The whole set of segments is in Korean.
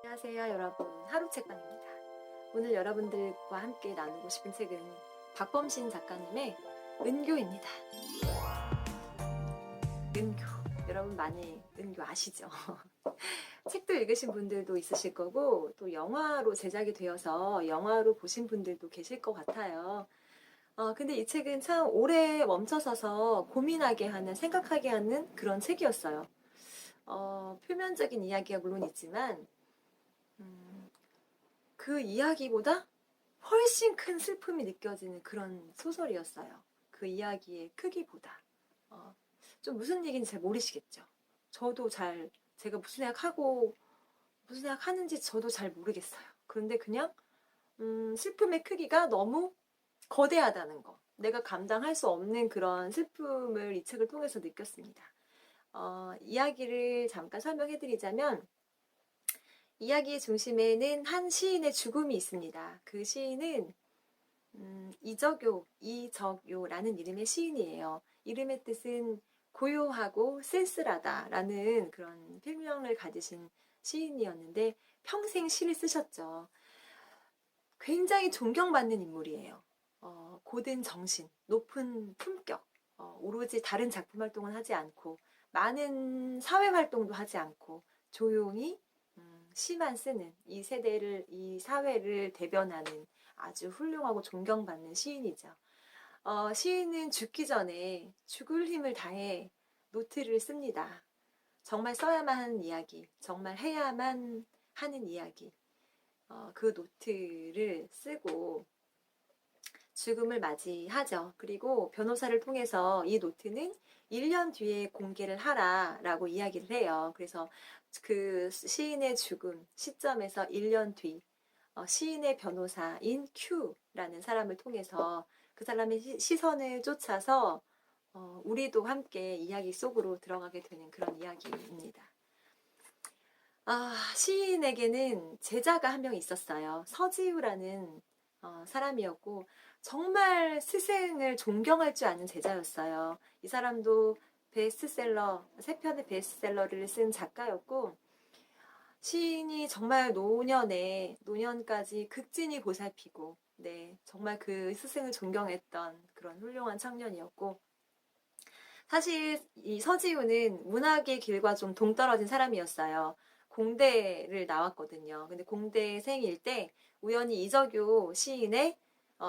안녕하세요 여러분, 하루책방입니다. 오늘 여러분들과 함께 나누고 싶은 책은 박범신 작가님의 은교입니다. 은교, 여러분 많이 은교 아시죠? 책도 읽으신 분들도 있으실 거고 또 영화로 제작이 되어서 영화로 보신 분들도 계실 것 같아요. 근데 이 책은 참 오래 멈춰서서 고민하게 하는, 생각하게 하는 그런 책이었어요. 표면적인 이야기가 물론 있지만 그 이야기보다 훨씬 큰 슬픔이 느껴지는 그런 소설이었어요. 그 이야기의 크기보다. 어, 좀 무슨 얘기인지 잘 모르시겠죠? 저도 제가 무슨 생각하고, 무슨 생각하는지 저도 잘 모르겠어요. 그런데 그냥, 슬픔의 크기가 너무 거대하다는 거. 내가 감당할 수 없는 그런 슬픔을 이 책을 통해서 느꼈습니다. 이야기를 잠깐 설명해 드리자면, 이야기의 중심에는 한 시인의 죽음이 있습니다. 그 시인은 이적요라는 이름의 시인이에요. 이름의 뜻은 고요하고 쓸쓸하다라는 그런 필명을 가지신 시인이었는데 평생 시를 쓰셨죠. 굉장히 존경받는 인물이에요. 고든 정신, 높은 품격, 오로지 다른 작품 활동은 하지 않고 많은 사회 활동도 하지 않고 조용히 시만 쓰는 이 사회를 대변하는 아주 훌륭하고 존경받는 시인이죠. 시인은 죽기 전에 죽을 힘을 다해 노트를 씁니다. 정말 써야만 하는 이야기, 정말 해야만 하는 이야기. 그 노트를 쓰고 죽음을 맞이하죠. 그리고 변호사를 통해서 이 노트는 1년 뒤에 공개를 하라라고 이야기를 해요. 그래서 그 시인의 죽음 시점에서 1년 뒤 시인의 변호사인 Q라는 사람을 통해서 그 사람의 시선을 쫓아서 우리도 함께 이야기 속으로 들어가게 되는 그런 이야기입니다. 시인에게는 제자가 한 명 있었어요. 서지우라는 사람이었고 정말 스승을 존경할 줄 아는 제자였어요. 이 사람도 세 편의 베스트셀러를 쓴 작가였고 시인이 정말 노년까지 극진히 보살피고 네, 정말 그 스승을 존경했던 그런 훌륭한 청년이었고 사실 이 서지우는 문학의 길과 좀 동떨어진 사람이었어요. 공대를 나왔거든요. 근데 공대생일 때 우연히 이적요 시인의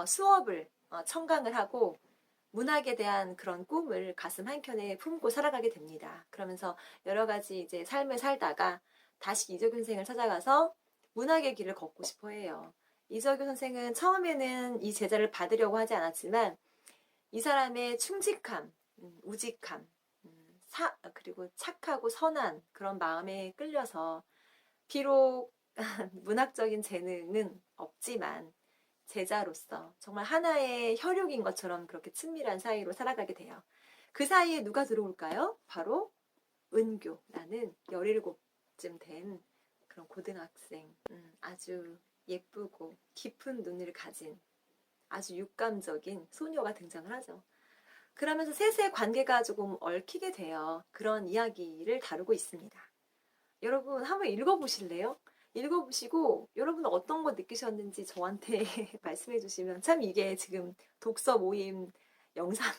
수업을 청강을 하고 문학에 대한 그런 꿈을 가슴 한켠에 품고 살아가게 됩니다. 그러면서 여러 가지 이제 삶을 살다가 다시 이적요 선생을 찾아가서 문학의 길을 걷고 싶어 해요. 이적요 선생은 처음에는 이 제자를 받으려고 하지 않았지만 이 사람의 충직함, 우직함, 그리고 착하고 선한 그런 마음에 끌려서 비록 문학적인 재능은 없지만 제자로서 정말 하나의 혈육인 것처럼 그렇게 친밀한 사이로 살아가게 돼요. 그 사이에 누가 들어올까요? 바로 은교라는 17쯤 된 그런 고등학생, 아주 예쁘고 깊은 눈을 가진 아주 육감적인 소녀가 등장을 하죠. 그러면서 셋의 관계가 조금 얽히게 돼요. 그런 이야기를 다루고 있습니다. 여러분 한번 읽어보실래요? 읽어보시고 여러분 어떤 거 느끼셨는지 저한테 말씀해 주시면 참 이게 지금 독서 모임 영상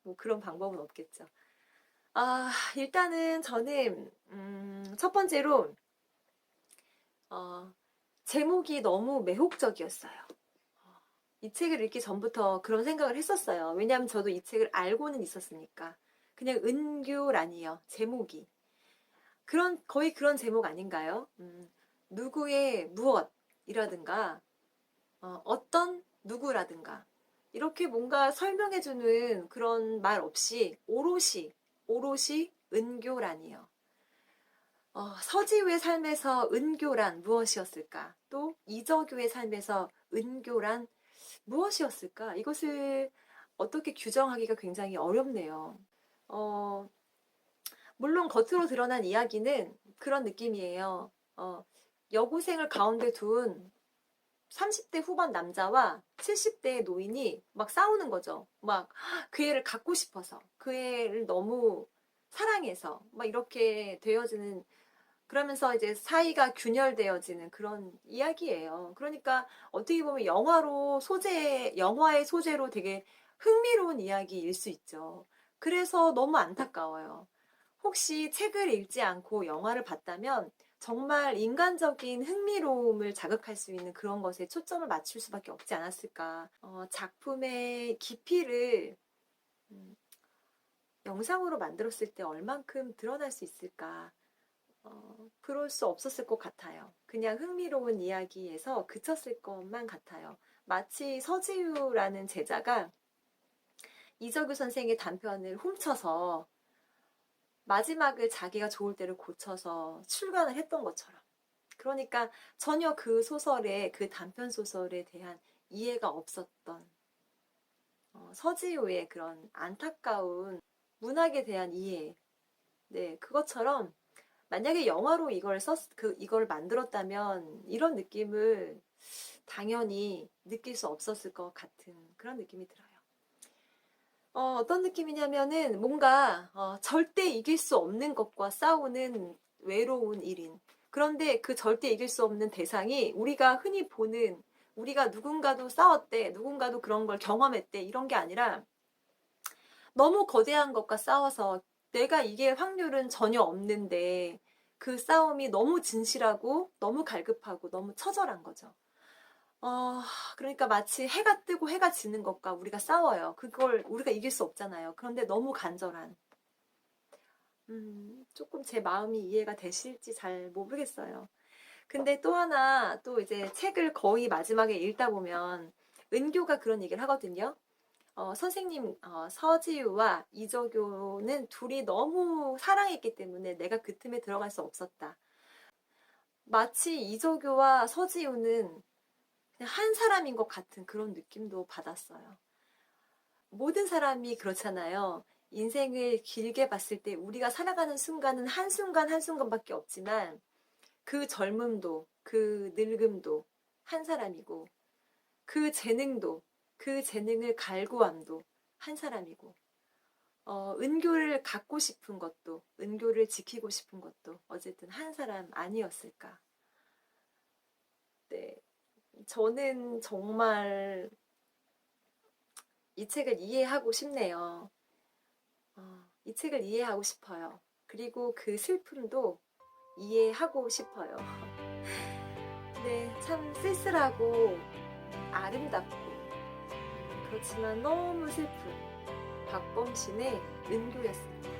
뭐 그런 방법은 없겠죠. 일단은 저는 첫 번째로 어, 제목이 너무 매혹적이었어요. 이 책을 읽기 전부터 그런 생각을 했었어요. 왜냐하면 저도 이 책을 알고는 있었으니까. 그냥 은교란이요. 제목이. 거의 그런 제목 아닌가요? 누구의 무엇이라든가, 어떤 누구라든가. 이렇게 뭔가 설명해주는 그런 말 없이 오롯이 은교란이요. 서지우의 삶에서 은교란 무엇이었을까? 또 이적유의 삶에서 은교란 무엇이었을까? 이것을 어떻게 규정하기가 굉장히 어렵네요. 어, 물론 겉으로 드러난 이야기는 그런 느낌이에요. 여고생을 가운데 둔 30대 후반 남자와 70대 노인이 막 싸우는 거죠. 막 그 애를 갖고 싶어서, 그 애를 너무 사랑해서, 막 이렇게 되어지는 그러면서 이제 사이가 균열되어지는 그런 이야기예요. 그러니까 어떻게 보면 영화의 소재로 되게 흥미로운 이야기일 수 있죠. 그래서 너무 안타까워요. 혹시 책을 읽지 않고 영화를 봤다면 정말 인간적인 흥미로움을 자극할 수 있는 그런 것에 초점을 맞출 수밖에 없지 않았을까. 작품의 깊이를 음, 영상으로 만들었을 때 얼만큼 드러날 수 있을까. 그럴 수 없었을 것 같아요. 그냥 흥미로운 이야기에서 그쳤을 것만 같아요. 마치 서지우라는 제자가 이적유 선생의 단편을 훔쳐서 마지막을 자기가 좋을 대로 고쳐서 출간을 했던 것처럼. 그러니까 전혀 그 단편 소설에 대한 이해가 없었던 서지우의 그런 안타까운 문학에 대한 이해. 네, 그것처럼 만약에 영화로 이걸 만들었다면 이런 느낌을 당연히 느낄 수 없었을 것 같은 그런 느낌이 들어요. 어떤 느낌이냐면은 뭔가 절대 이길 수 없는 것과 싸우는 외로운 일인. 그런데 그 절대 이길 수 없는 대상이 우리가 흔히 보는 우리가 누군가도 싸웠대, 누군가도 그런 걸 경험했대 이런 게 아니라 너무 거대한 것과 싸워서 내가 이길 확률은 전혀 없는데 그 싸움이 너무 진실하고 너무 갈급하고 너무 처절한 거죠. 어, 그러니까 마치 해가 뜨고 해가 지는 것과 우리가 싸워요. 그걸 우리가 이길 수 없잖아요. 그런데 너무 간절한. 조금 제 마음이 이해가 되실지 잘 모르겠어요. 근데 또 하나, 또 이제 책을 거의 마지막에 읽다 보면 은교가 그런 얘기를 하거든요. 선생님, 서지우와 이적교는 둘이 너무 사랑했기 때문에 내가 그 틈에 들어갈 수 없었다. 마치 이적교와 서지우는 그냥 한 사람인 것 같은 그런 느낌도 받았어요. 모든 사람이 그렇잖아요. 인생을 길게 봤을 때 우리가 살아가는 순간은 한순간 한순간밖에 없지만 그 젊음도 그 늙음도 한 사람이고 그 재능을 갈구함도 한 사람이고 은교를 갖고 싶은 것도 은교를 지키고 싶은 것도 어쨌든 한 사람 아니었을까. 네, 저는 정말 이 책을 이해하고 싶네요. 이 책을 이해하고 싶어요. 그리고 그 슬픔도 이해하고 싶어요. 네, 참 쓸쓸하고 아름답고 그렇지만 너무 슬픈 박범신의 은교였습니다.